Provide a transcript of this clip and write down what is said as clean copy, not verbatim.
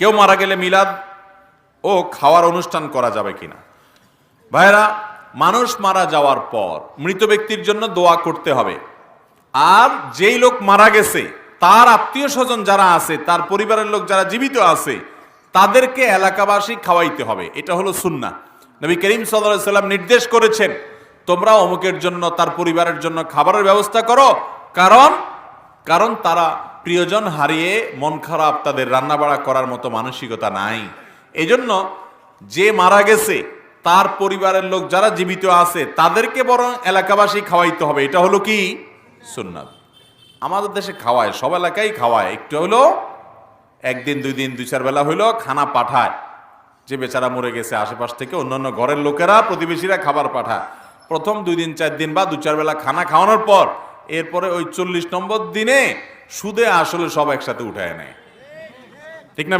কেউ মারা গেলে মিলাদ ও খাওয়ার অনুষ্ঠান করা যাবে কিনা? ভাইরা, মানুষ মারা যাওয়ার পর মৃত ব্যক্তির জন্য দোয়া করতে হবে। আর যেই লোক মারা গেছে তার আত্মীয় স্বজন যারা আছে, তার পরিবারের লোক যারা জীবিত আছে, তাদেরকে এলাকাবাসী খাওয়াইতে হবে। এটা হলো সুন্নাহ। নবী করিম সাল্লাল্লাহু আলাইহি সাল্লাম নির্দেশ করেছেন, তোমরা অমুকের জন্য, তার পরিবারের জন্য খাবারের ব্যবস্থা করো, কারণ তারা প্রিয়জন হারিয়ে মন খারাপ, তাদের রান্নাবাড়া করার মতো মানসিকতা নাই। এজন্য যে মারা গেছে তার পরিবারের লোক যারা জীবিত আছে তাদেরকে বরং এলাকাবাসী খাওয়াইতে হবে। এটা হলো কি? সুন্নাত। আমাদের দেশে খাওয়ায়, সব এলাকায় খাওয়ায়, একটু হলো একদিন দুই দিন দুই চার বেলা হইলো খানা পাঠায়। যে বেচারা মরে গেছে আশেপাশ থেকে অন্যান্য ঘরের লোকেরা, প্রতিবেশীরা খাবার পাঠায়। প্রথম 2 দিন 4 দিন বা 2-4 বেলা খানা খাওয়ানোর পর এরপরে ওই 40 নম্বর দিনে সুদে আসলে সব একসাথে উঠায় নেয়। ঠিক না?